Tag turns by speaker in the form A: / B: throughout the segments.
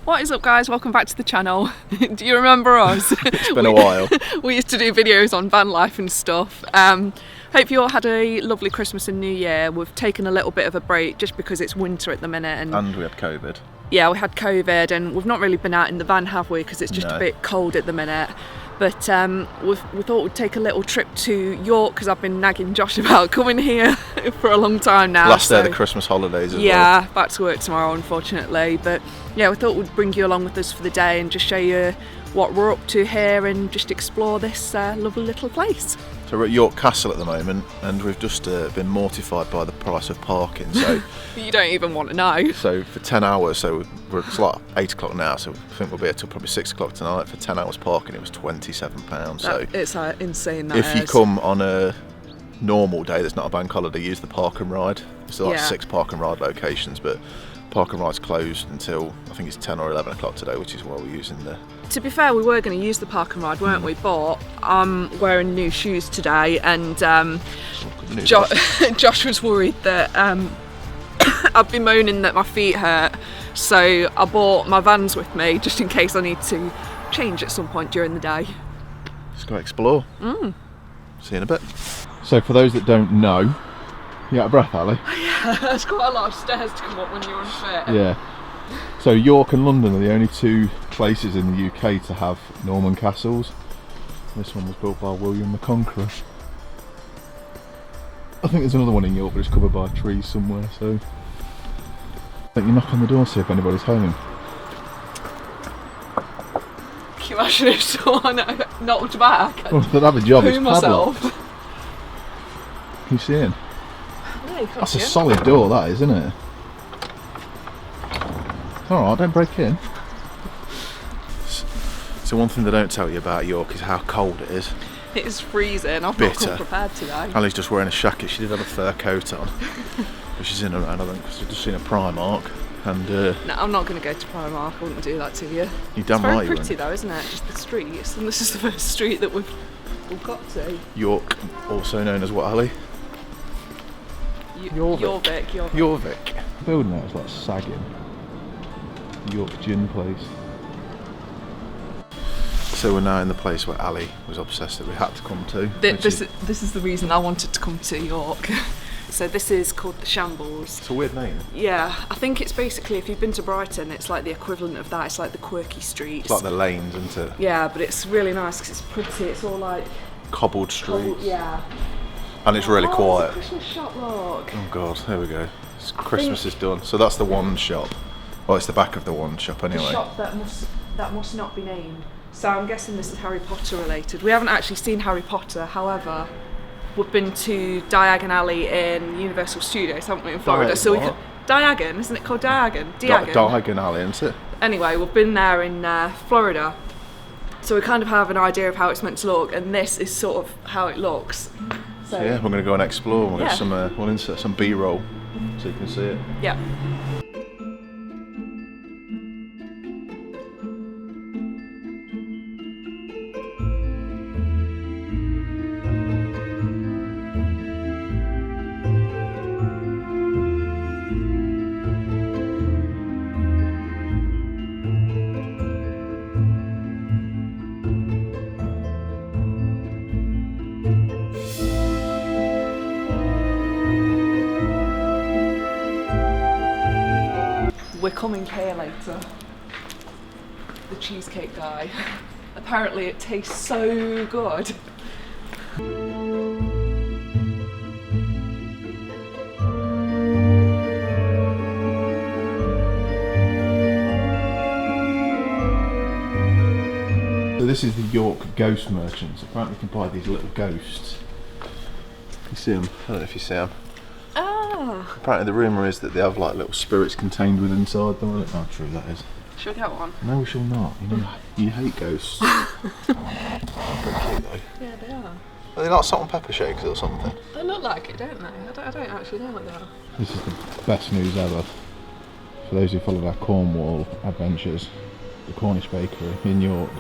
A: What is up, guys? Welcome back to the channel. Do you remember us?
B: It's been a while.
A: We used to do videos on van life and stuff. Hope you all had a lovely Christmas and New Year. We've taken a little bit of a break just because it's winter at the minute.
B: And we had COVID.
A: Yeah, we had COVID and we've not really been out in the van, have we? Because it's just a bit cold at the minute. But we thought we'd take a little trip to York because I've been nagging Josh about coming here for a long time now.
B: Last day of the Christmas holidays as well.
A: Yeah, back to work tomorrow unfortunately. But yeah, we thought we'd bring you along with us for the day and just show you what we're up to here and just explore this lovely little place.
B: So we're at York Castle at the moment and we've just been mortified by the price of parking. So
A: You don't even want to know.
B: So for 10 hours, it's like 8 o'clock now, so I think we'll be here till probably 6 o'clock tonight. For 10 hours parking it was £27. So
A: it's insane.
B: If you come on a normal day that's not a bank holiday, use the park and ride. There's like 6 park and ride locations, but park and ride's closed until I think it's 10 or 11 o'clock today, which is why we're using the...
A: To be fair, we were going to use the park and ride, weren't we? But I'm wearing new shoes today and Josh was worried that I've been moaning that my feet hurt, so I bought my Vans with me just in case I need to change at some point during the day.
B: Just go explore. See you in a bit. So for those that don't know, you out of breath, Ali?
A: Yeah, there's quite a lot of stairs to come up when you're unfit.
B: Yeah. So York and London are the only two places in the UK to have Norman castles. This one was built by William the Conqueror. I think there's another one in York, but it's covered by trees somewhere, so I think you knock on the door, see if anybody's home.
A: Can you imagine if someone knocked back?
B: Well, they'd have a job, it's
A: myself.
B: padlocked. Can you see in?
A: Yeah, you can't
B: That's
A: see
B: a
A: it.
B: solid door, that is, isn't it? Alright, don't break in. So one thing they don't tell you about York is how cold it is.
A: It is freezing. I've not come prepared today.
B: Ali's just wearing a jacket. She did have a fur coat on, but she's in around, I think, because she's just seen a Primark. And
A: no, I'm not going to go to Primark. I wouldn't do that to you.
B: You damn
A: right.
B: It's very
A: pretty though, isn't it? Just the streets, and this is the first street that we've got to.
B: York, also known as what, Ali?
A: Jorvik.
B: Jorvik. The building there is like sagging. York gin place. So we're now in the place where Ali was obsessed that we had to come to.
A: This is the reason I wanted to come to York. So this is called the Shambles.
B: It's a weird name.
A: Yeah, I think it's basically, if you've been to Brighton, it's like the equivalent of that. It's like the quirky streets.
B: It's like the lanes, isn't it?
A: Yeah, but it's really nice because it's pretty. It's all like
B: cobbled streets.
A: Yeah.
B: And it's really quiet.
A: It's a Christmas shop, look.
B: Oh God, there we go. Christmas is done. So that's the one shop. Well, it's the back of the one shop anyway.
A: The shop that must not be named. So I'm guessing this is Harry Potter related. We haven't actually seen Harry Potter, however, we've been to Diagon Alley in Universal Studios, haven't we, in Florida? Diagon, isn't it called Diagon?
B: Diagon Alley, isn't it?
A: Anyway, we've been there in Florida, so we kind of have an idea of how it's meant to look, and this is sort of how it looks. So
B: yeah, we're going to go and explore. We'll get we'll insert some B-roll so you can see it.
A: Yeah. We're coming here later. The cheesecake guy. Apparently it tastes so good.
B: So this is the York Ghost Merchants. Apparently you can buy these little ghosts. You see them? I don't know if you see them.
A: Ah.
B: Apparently the rumour is that they have like little spirits contained within inside them. I don't know how true that is.
A: Should we get one?
B: No, we shall not. You hate ghosts. Pretty cute though.
A: Yeah, they are.
B: Are they like salt and pepper shakers or something?
A: They look like it, don't they? I don't actually know what they are.
B: This is the best news ever. For those who followed our Cornwall adventures, the Cornish Bakery in York.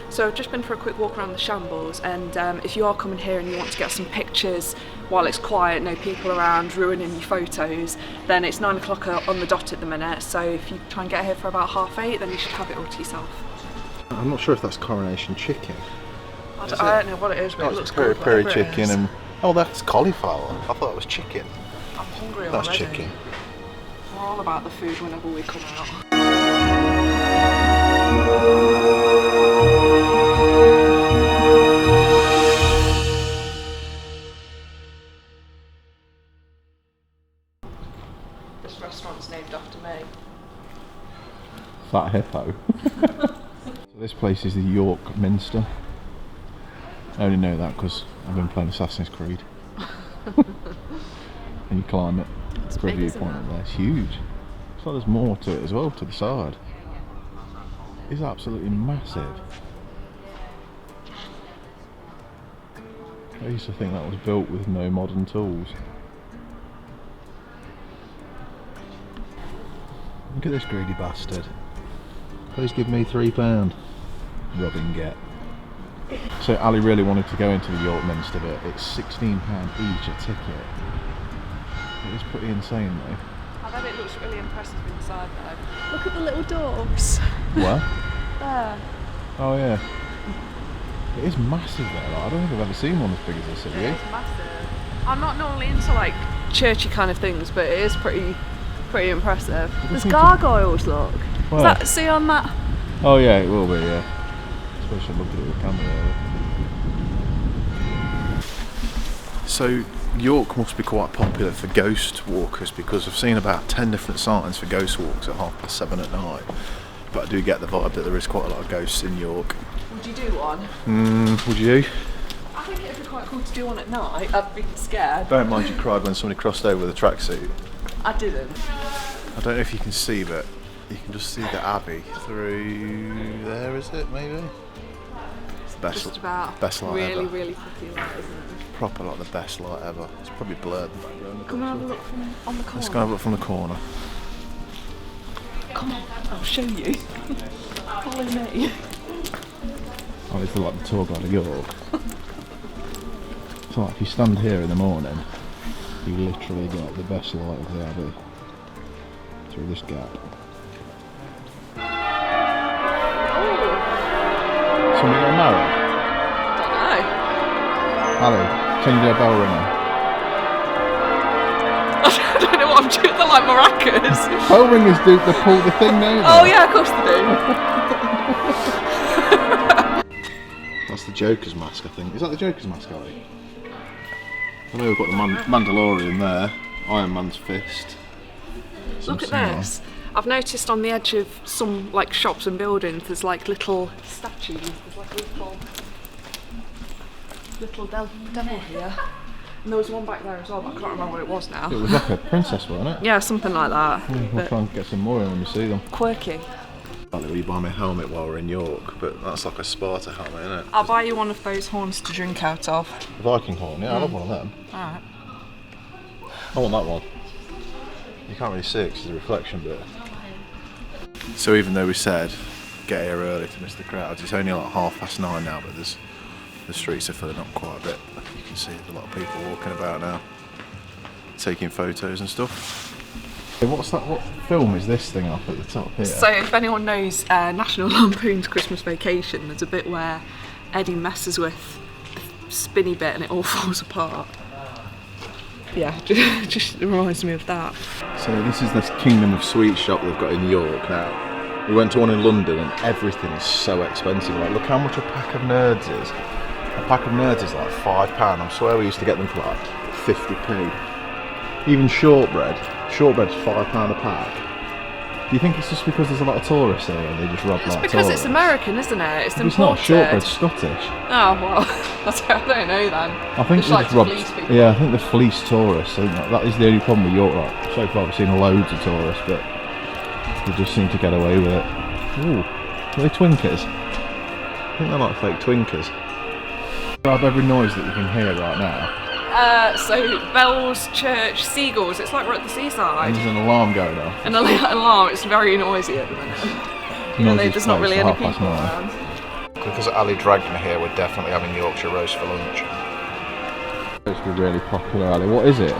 A: So I've just been for a quick walk around the Shambles, and if you are coming here and you want to get some pictures while it's quiet, no people around, ruining your photos, then it's 9 o'clock on the dot at the minute, so if you try and get here for about 8:30, then you should have it all to yourself.
B: I'm not sure if that's coronation chicken.
A: I don't know what it is, but it looks good.
B: Peri chicken and... Oh, that's cauliflower. I thought it was chicken.
A: I'm hungry
B: That's
A: already.
B: chicken.
A: We're all about the food whenever we come out. This restaurant's named after me.
B: Fat hippo. So this place is the York Minster. I only know that because I've been playing Assassin's Creed. And you climb it.
A: It's
B: for a
A: big,
B: viewpoint
A: isn't it?
B: up there. It's huge. It's like there's more to it as well, to the side. It's absolutely massive. I used to think that was built with no modern tools. Look at this greedy bastard. Please give me £3. Robbing get. So Ali really wanted to go into the York Minster bit. It's £16 each a ticket. It is pretty insane though.
A: I bet it looks really impressive inside though. Look at the little doors.
B: What?
A: There.
B: Oh yeah. It is massive there. Like, I don't think I've ever seen one as big as this, have you?
A: It's massive. I'm not normally into like churchy kind of things, but it is pretty impressive. There's gargoyles, look.
B: Where?
A: Is that, see on that?
B: Oh yeah, it will be, yeah. I suppose I should look at it with the camera. So York must be quite popular for ghost walkers because I've seen about 10 different signs for ghost walks at 7:30 at night. But I do get the vibe that there is quite a lot of ghosts in York.
A: Would you do one?
B: Would you?
A: I think it'd be quite cool to do one at night. I'd be scared.
B: Don't mind you cried when somebody crossed over with a tracksuit.
A: I didn't.
B: I don't know if you can see, but you can just see the Abbey through there, is it, maybe? It's the best,
A: Just about.
B: best light ever.
A: Really pretty light, isn't it?
B: Proper like the best light ever. It's probably blurred in the background.
A: Come and have a look from on the corner.
B: Let's go and have a look from the corner.
A: Come on, I'll show you. Follow me.
B: Oh, it's like the tour guide of York. So like if you stand here in the morning, you literally get the best light of the Abbey through this gap. Somebody got married?
A: Don't know.
B: Ali, can you do a bell ringer?
A: I don't know what I'm doing. They're like maracas.
B: Bell ringers do they pull the thing now?
A: Oh yeah, of course they do.
B: That's the Joker's mask, I think. Is that the Joker's mask, Ali? I know we've got the Mandalorian there. Iron Man's fist.
A: Look at this. I've noticed on the edge of some like shops and buildings there's like little statues. There's like a little devil here. And there was one back there as well, but I can't remember what it was now.
B: It was like a princess, wasn't it?
A: Yeah, something like that.
B: We'll try and get some more in when we see them.
A: Quirky.
B: Will you buy me a helmet while we're in York? But that's like a Sparta helmet, isn't it?
A: I'll buy you one of those horns to drink out of.
B: Viking horn, yeah, I love one of them.
A: Alright.
B: I want that one. You can't really see it because of the reflection bit. So even though we said get here early to miss the crowds, it's only like 9:30 now, but the streets are filling up quite a bit. You can see a lot of people walking about now, taking photos and stuff. What's that? What film is this thing up at the top here?
A: So if anyone knows National Lampoon's Christmas Vacation, there's a bit where Eddie messes with the spinny bit and it all falls apart. Yeah, just reminds me of that.
B: So this is this Kingdom of Sweets shop they've got in York now. We went to one in London and everything is so expensive. Like, look how much a pack of nerds is. A pack of nerds is like £5. I swear we used to get them for like 50p. Even shortbread's £5 a pack. Do you think it's just because there's a lot of tourists here and they just rob like
A: It's because
B: tourists?
A: it's American, isn't it? It's
B: It's not.
A: imported.
B: Shortbread's Scottish.
A: Oh well, I don't know then.
B: I think
A: Just
B: they
A: like
B: just
A: to
B: rob.
A: fleece people.
B: Yeah, I think they fleece tourists. I think that is the only problem with York. Like, so far, we've seen loads of tourists, but they just seem to get away with it. Ooh, are they Twinkers? I think they're like fake Twinkers. Grab every noise that you can hear right now.
A: So bells, church, seagulls. It's like we're at the seaside.
B: And there's an alarm going off.
A: And alarm. It's very noisy at the minute. Even though there's not really any people around.
B: Because Ali dragged me here, we're definitely having Yorkshire roast for lunch. It's been really popular, Ali. What is it?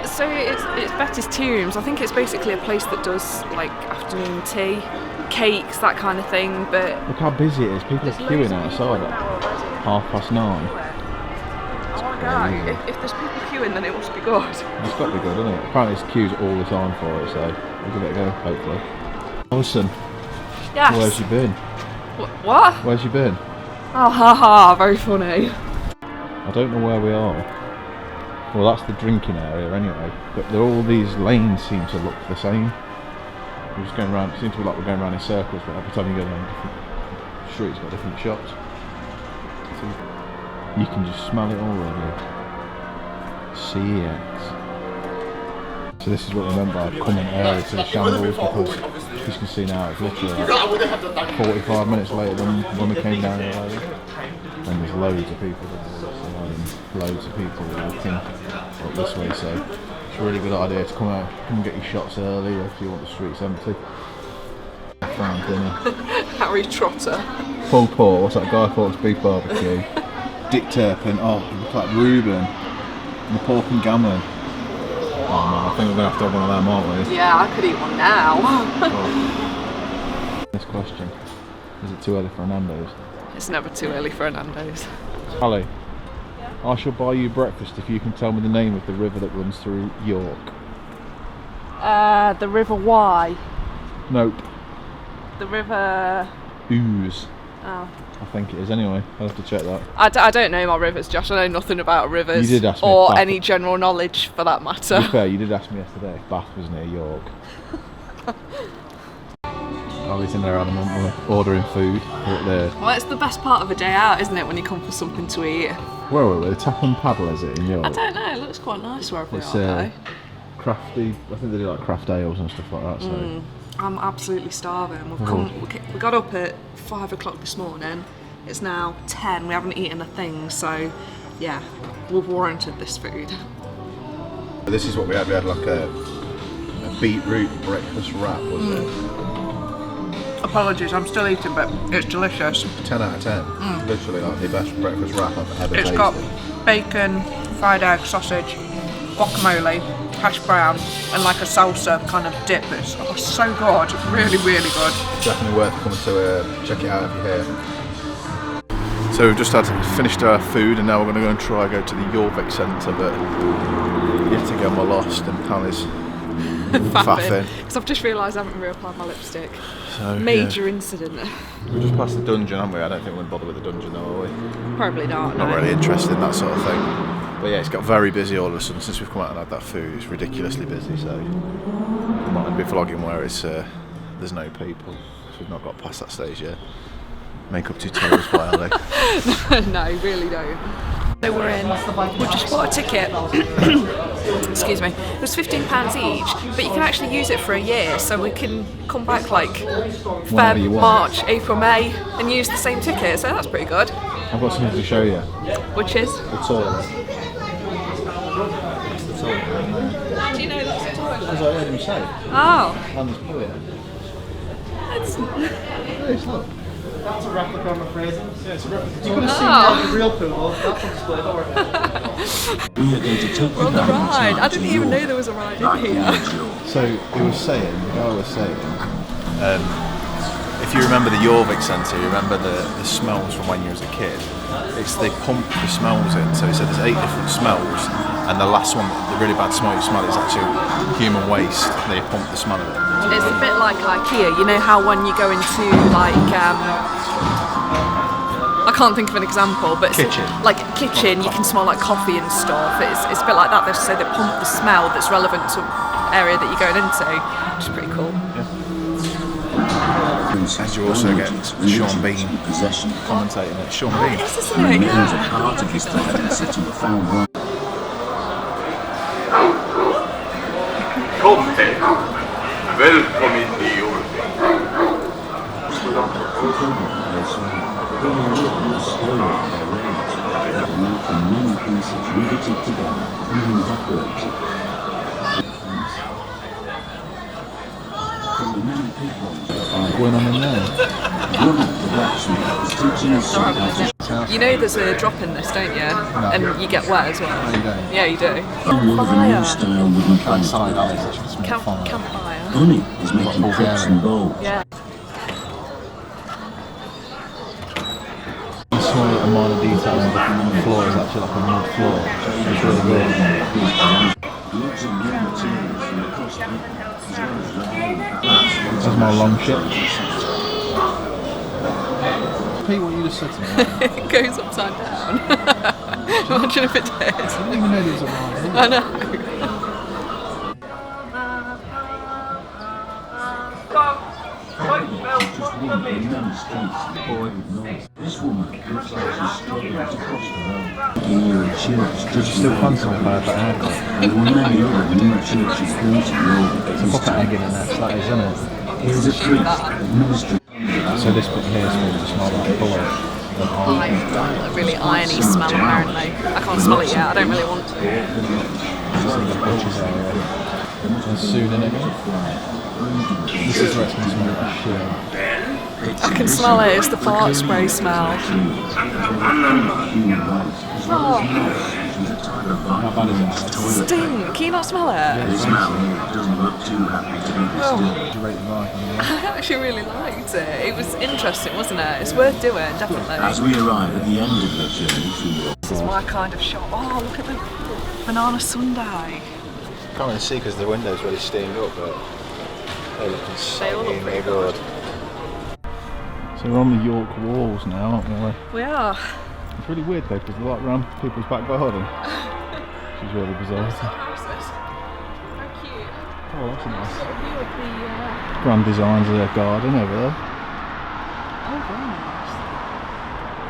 A: So it's Betty's Tea Rooms. I think it's basically a place that does like afternoon tea, cakes, that kind of thing. But
B: look how busy it is. People are queuing outside at 9:30.
A: If there's people queuing, then it must be good.
B: It's got to be good, isn't it? Apparently there's queues all the time for it, so we'll give it a go, hopefully. Alison,
A: yes.
B: Where's you been?
A: What?
B: Where's you been?
A: Oh, haha, very funny.
B: I don't know where we are. Well, that's the drinking area anyway, but all these lanes seem to look the same. We're just going around, it seems to be like we're going around in circles, but every time you go down different streets, got different shops. So you can just smell it already. CX. So this is what we meant by coming early to the shambles, because as you can see now it's literally like 45 minutes later than when we came down here earlier. And there's loads of people there, loads of people walking up this way, so it's a really good idea to come out, come and get your shots early if you want the streets empty. Background dinner.
A: Harry Trotter.
B: Pulled pork, what's that, Guy Fawkes beef barbecue. Dick Turpin, oh, you look like Reuben. And the pork and gammon. Oh man, I think we're going to have one of them, aren't we?
A: Yeah, I could eat one now.
B: This question, is it too early for a Nando's?
A: It's never too early for a Nando's.
B: Ali, I shall buy you breakfast if you can tell me the name of the river that runs through York.
A: The River Wye.
B: Nope.
A: The River...
B: Ouse.
A: Oh.
B: I think it is anyway, I'll have to check that.
A: I don't know my rivers, Josh. I know nothing about rivers.
B: You did ask me
A: or any general knowledge for that matter.
B: To be fair, you did ask me yesterday if Bath was near York. I was in there at the moment ordering food. There.
A: Well, it's the best part of a day out, isn't it, when you come for something to eat?
B: Where were we? The Tap and Paddle, is it, in York?
A: I don't know, it looks quite nice wherever we
B: It's
A: are though.
B: crafty, I think they do like craft ales and stuff like that. So.
A: I'm absolutely starving. We got up at 5 o'clock this morning. It's now 10, we haven't eaten a thing, so yeah, we've warranted this food.
B: This is what we had like a beetroot breakfast wrap, wasn't it?
A: Apologies, I'm still eating, but it's delicious.
B: 10 out of 10. Literally like the best breakfast wrap I've ever tasted.
A: It's got bacon, fried egg, sausage, guacamole, hash brown, and like a salsa kind of dip. It's so good, really, really good.
B: Definitely worth coming to check it out if you're here. So we've just finished our food, and now we're going to go and go to the Jorvik Centre, but yet again we're lost and Pam is faffing.
A: Because I've just realised I haven't reapplied my lipstick.
B: So,
A: Major incident.
B: We're just past the dungeon, haven't we? I don't think we're going to bother with the dungeon though, are we?
A: Probably not,
B: Not
A: no.
B: really interested in that sort of thing. But yeah, it's got very busy all of a sudden since we've come out and had that food. It's ridiculously busy, so we might be vlogging where it's there's no people. So we've not got past that stage yet. Makeup tutorials by Ali.
A: No, really don't. So we just bought a ticket, excuse me, it was £15 each, but you can actually use it for a year, so we can come back like Feb, March, April, May and use the same ticket, so that's pretty good.
B: I've got something to show you.
A: Which is?
B: The toilet. The toilet.
A: How do you know that's a toilet?
B: As I heard him say.
A: Oh.
B: And there's poo in it. It's look.
C: That's a replica, I'm afraid. Yeah, it's a replica. You could have seen the real pool. That's on display, don't worry.
A: We're on the ride. I didn't even know there was a ride in here.
B: So the guy was saying, if you remember the Jorvik Centre, you remember the smells from when you was a kid. They pump the smells in. So he said there's 8 different smells, and the last one, the really bad smell you smell, is actually human waste. They pump the smell of it.
A: It's a bit like IKEA. You know how when you go into like I can't think of an example, but
B: kitchen.
A: Like a kitchen, you can smell like coffee and stuff. It's a bit like that. They say they pump the smell that's relevant to area that you're going into, which is pretty cool.
B: Yeah. And you also get Sean Bean commentating it. Sean Bean.
A: Yes, isn't it? Yeah.
D: Välkommen till Jorvik.
B: going on in there?
A: You know there's a drop in this, don't you?
B: No.
A: And you get wet as well.
B: No, you don't.
A: Yeah, you do.
B: Outside alleys, it should smell fire.
A: Campfire.
D: Honey is making cups and bowls.
A: Yeah.
B: Small little minor details of the floor is actually like a mud floor. It's really good. That's my long ship. Pete, what you just said to me.
A: It goes upside down. Imagine if it did.
B: I didn't even know there was a line.
A: I know.
D: This woman looks like she's struggling to cross the road.
B: Still fancy if I had that haircut.
D: There were many other new churches built in Rome.
B: Pop that egg in and that is, isn't it?
D: Here's a trick that ministry.
B: So this bit here is supposed to smell like butter.
A: A really irony smell apparently. I can't smell it yet, I don't really want to.
B: This is the butcher's area. And soon in again. This is where it's going to smell like shit.
A: I can smell it, it's the fart spray smell.
B: How bad is it?
A: Stink, can you not smell it?
D: Doesn't look too happy to be
A: Oh.
B: Did you rate the ride?
A: I actually really liked it. It was interesting, wasn't it? It's worth doing, definitely.
D: As we arrive at the end of the journey through
A: This is my kind of shop. Oh, look at the banana sundae.
B: Can't really see because the window's really steamed up, but they look
A: They all look
B: insane
A: pretty
B: good. So we're on the York walls now, aren't we?
A: We are.
B: It's really weird though, because they're like around people's back garden. Which is really bizarre.
A: Houses. How cute.
B: Oh, that's nice.
A: Got a view of the,
B: Grand designs of their garden over there.
A: Oh, very nice.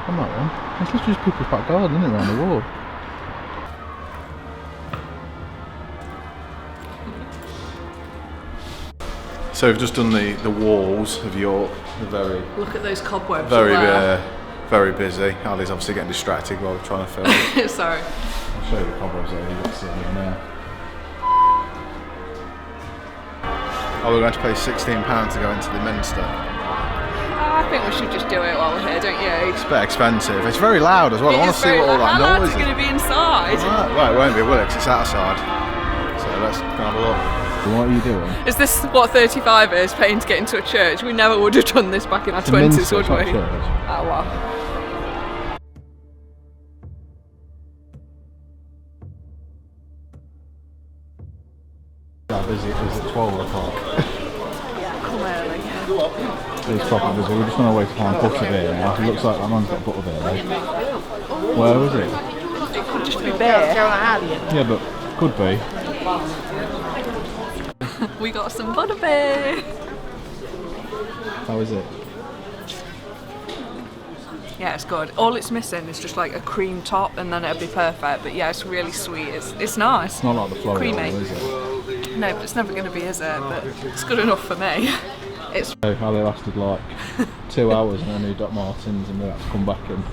B: On that one. It's literally just people's back garden, isn't it, around the wall? So we've just done the walls of York. They're very,
A: Look at those cobwebs.
B: very,
A: up there.
B: very busy. Ali's obviously getting distracted while we're trying to film.
A: Sorry.
B: I'll show you the cobwebs that you've got sitting there. Oh, we're going to pay £16 to go into the Minster.
A: I think we should just do it while we're here, don't you?
B: It's a bit expensive. It's very loud as well. I want to see what all that
A: How loud
B: noise
A: is
B: is.
A: it going to be inside?
B: Well, it won't be, will it? 'Cause it's outside. So let's go and have a look. What are you doing?
A: Is this what 35 is, paying to get into a church? We never would have done this back in our 20s, would we? Oh well.
B: How busy it is at 12 o'clock.
A: Come early.
B: It's proper busy. We're just on our way to find butterbeer now. It looks like that man's got butterbeer though. Where is it?
A: It could just be beer.
B: Yeah, but could be.
A: We got some butterbeer.
B: How is it?
A: Yeah, it's good. All it's missing is just like a cream top, and then it'll be perfect. But yeah, it's really sweet. It's nice.
B: It's not like the Florida
A: Creamy.
B: one, is it?
A: No, but it's never going to be, is it? But it's good enough for me. It's
B: So Ali lasted like 2 hours and I knew Doc Martens and we had to come back and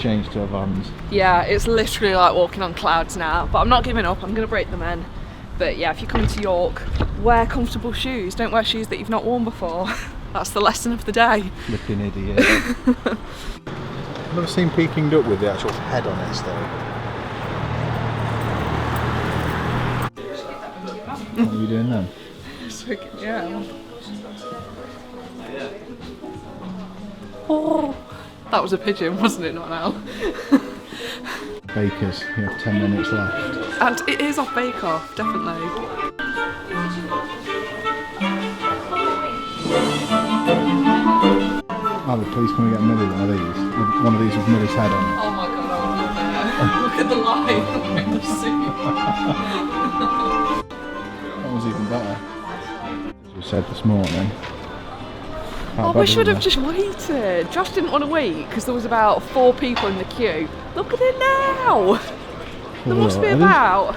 B: change to our vans.
A: yeah, it's literally like walking on clouds now. But I'm not giving up. I'm going to break them in. But yeah, if you're coming to York, wear comfortable shoes. Don't wear shoes that you've not worn before. That's the lesson of the day.
B: Flipping idiot. I've never seen Peking duck with the actual head on it still. What are you doing then?
A: Yeah. Oh, that was a pigeon, wasn't it? Not an owl.
B: Bakers, you have 10 minutes left.
A: And it is off Bake Off, definitely.
B: Ali, please can we get Millie one of these? One of these with Millie's head on it.
A: Oh my god, I love that. Look at the line in the soup.
B: That was even better. As we said this morning.
A: Oh, we should have just waited. Josh didn't want to wait because there was about 4 people in the queue. Look at it now. There must be about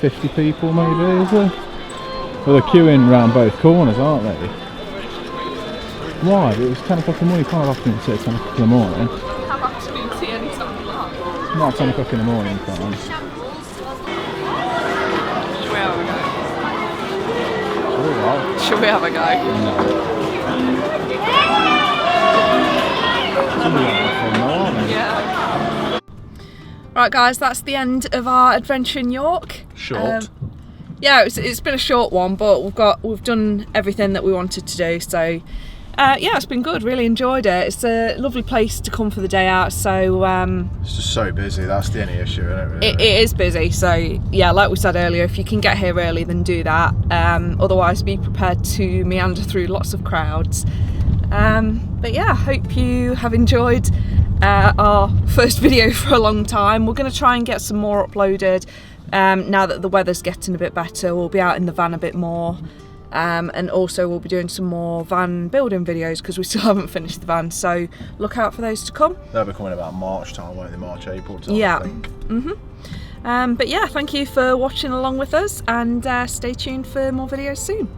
B: 50 people maybe, is there? Well, they're queuing round both corners, aren't they? Why? It was 10 o'clock in the morning. You can't have afternoon tea at 10 o'clock in the morning.
A: have afternoon tea anytime you like.
B: Not 10 o'clock in the morning, you can't.
A: Should we have a go?
B: Alright.
A: Should we have a go?
B: No.
A: Yeah. Right, guys, that's the end of our adventure in York.
B: Short.
A: Yeah, it's been a short one, but we've done everything that we wanted to do. So, yeah, it's been good. Really enjoyed it. It's a lovely place to come for the day out. So
B: it's just so busy. That's the only issue, isn't it? Really?
A: It is busy. So yeah, like we said earlier, if you can get here early, then do that. Otherwise, be prepared to meander through lots of crowds. But yeah, hope you have enjoyed our first video for a long time. We're going to try and get some more uploaded now that the weather's getting a bit better. We'll be out in the van a bit more, and also we'll be doing some more van building videos because we still haven't finished the van, so look out for those to come.
B: They'll be coming about March time, won't they? March, April time,
A: yeah.
B: I think.
A: But yeah, thank you for watching along with us, and stay tuned for more videos soon.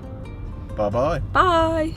B: Bye bye.
A: Bye.